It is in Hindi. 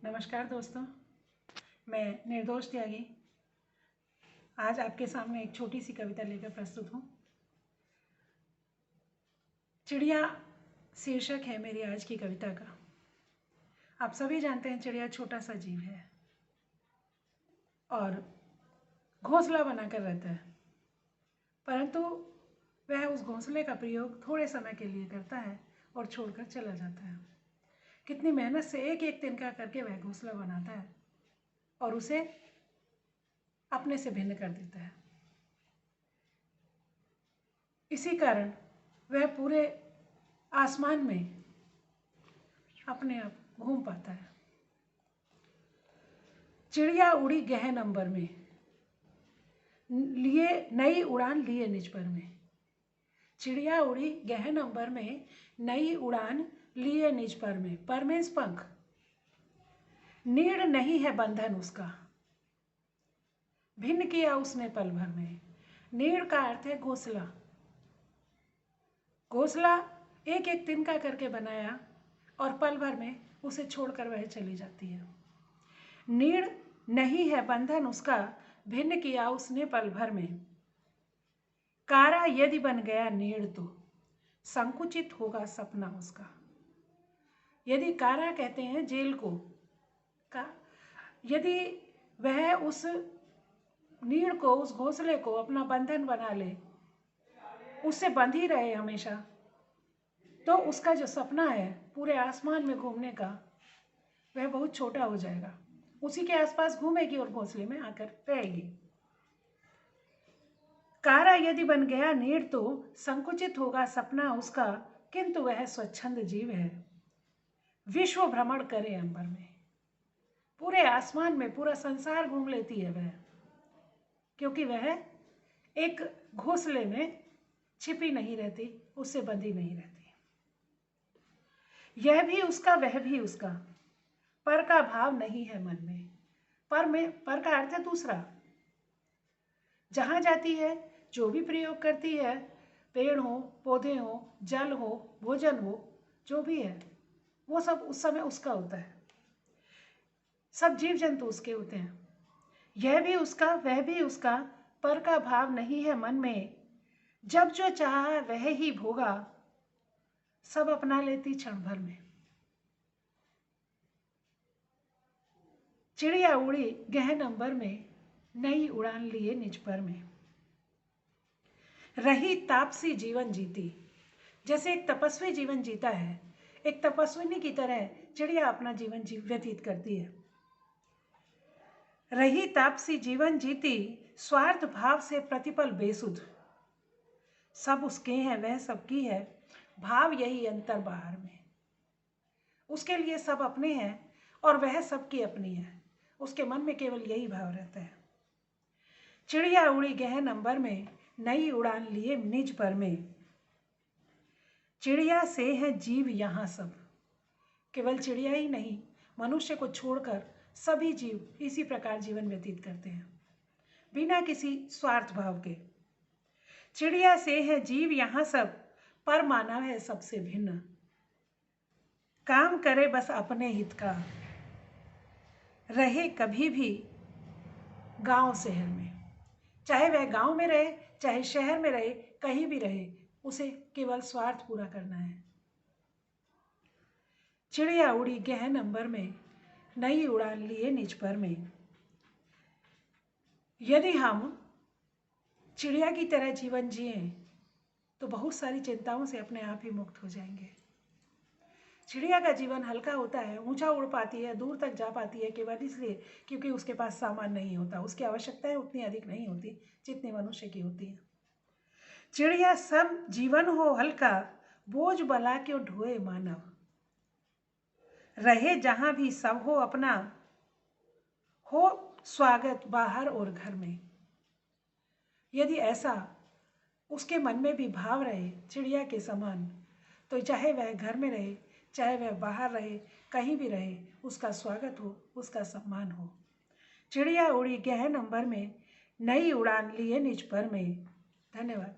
नमस्कार दोस्तों, मैं निर्दोष त्यागी आज आपके सामने एक छोटी सी कविता लेकर प्रस्तुत हूँ। चिड़िया शीर्षक है मेरी आज की कविता का। आप सभी जानते हैं चिड़िया छोटा सा जीव है और घोंसला बनाकर रहता है, परंतु वह उस घोंसले का प्रयोग थोड़े समय के लिए करता है और छोड़कर चला जाता है। कितनी मेहनत से एक एक तिनका करके वह घोंसला बनाता है और उसे अपने से भिन्न कर देता है। इसी कारण वह पूरे आसमान में अपने आप घूम पाता है। चिड़िया उड़ी गहन अंबर में, लिए नई उड़ान लिए निज पर में। चिड़िया उड़ी गहन अंबर में, नई उड़ान लिए निज पर में पंख। नीड़ नहीं है बंधन उसका, भिन्न किया उसने पल भर में। नीड़ का अर्थ है घोंसला। घोंसला एक एक तिनका करके बनाया और पल भर में उसे छोड़कर वह चली जाती है। नीड़ नहीं है बंधन उसका, भिन्न किया उसने पल भर में। कारा यदि बन गया नीड़ तो संकुचित होगा सपना उसका। यदि कारा कहते हैं जेल को, यदि वह उस नीड़ को, उस घोंसले को अपना बंधन बना ले, उससे बंध ही रहे हमेशा, तो उसका जो सपना है पूरे आसमान में घूमने का, वह बहुत छोटा हो जाएगा। उसी के आसपास घूमेगी और घोंसले में आकर रहेगी। कारा यदि बन गया नीड़ तो संकुचित होगा सपना उसका, किंतु वह स्वच्छंद जीव है, विश्व भ्रमण करे अंबर में। पूरे आसमान में पूरा संसार घूम लेती है वह, क्योंकि वह एक घोंसले में छिपी नहीं रहती, उससे बंधी नहीं रहती। यह भी उसका वह भी उसका, पर का भाव नहीं है मन में। पर का अर्थ है दूसरा। जहां जाती है, जो भी प्रयोग करती है, पेड़ हो, पौधे हो, जल हो, भोजन हो, जो भी है वो सब उस समय उसका होता है। सब जीव जंतु उसके होते हैं। यह भी उसका वह भी उसका, पर का भाव नहीं है मन में। जब जो चाहा वह ही भोगा, सब अपना लेती क्षण भर में। चिड़िया उड़ी गहन अंबर में, नई उड़ान लिए निज पर में। रही तापसी जीवन जीती। जैसे एक तपस्वी जीवन जीता है, एक तपस्विनी की तरह चिड़िया अपना जीवन व्यतीत करती है। रही तापसी जीवन जीती, स्वार्थ भाव से प्रतिपल बेसुध। सब उसके हैं वह सबकी है, भाव यही अंतर बाहर में। उसके लिए सब अपने हैं और वह सबकी अपनी है। उसके मन में केवल यही भाव रहता है। चिड़िया उड़ी गहन अंबर में, नई उड़ान लिए निज पर में। चिड़िया से है जीव यहाँ सब। केवल चिड़िया ही नहीं, मनुष्य को छोड़कर सभी जीव इसी प्रकार जीवन व्यतीत करते हैं, बिना किसी स्वार्थ भाव के। चिड़िया से है जीव यहाँ सब, पर मानव है सबसे भिन्न। काम करे बस अपने हित का, रहे कभी भी गांव शहर में। चाहे वह गांव में रहे, चाहे शहर में रहे, कहीं भी रहे, उसे केवल स्वार्थ पूरा करना है। चिड़िया उड़ी गहन अंबर में, नई उड़ान लिए निज पर में। यदि हम चिड़िया की तरह जीवन जिए तो बहुत सारी चिंताओं से अपने आप ही मुक्त हो जाएंगे। चिड़िया का जीवन हल्का होता है, ऊंचा उड़ पाती है, दूर तक जा पाती है, केवल इसलिए क्योंकि उसके पास सामान नहीं होता। उसकी आवश्यकताएं उतनी अधिक नहीं होती जितनी मनुष्य की होती है। चिड़िया सब जीवन हो हल्का, बोझ बला क्यों ढोए मानव। रहे जहां भी सब हो अपना, हो स्वागत बाहर और घर में। यदि ऐसा उसके मन में भी भाव रहे चिड़िया के समान, तो चाहे वह घर में रहे, चाहे वह बाहर रहे, कहीं भी रहे, उसका स्वागत हो, उसका सम्मान हो। चिड़िया उड़ी गहन अंबर में, नई उड़ान लिए निज पर में। धन्यवाद।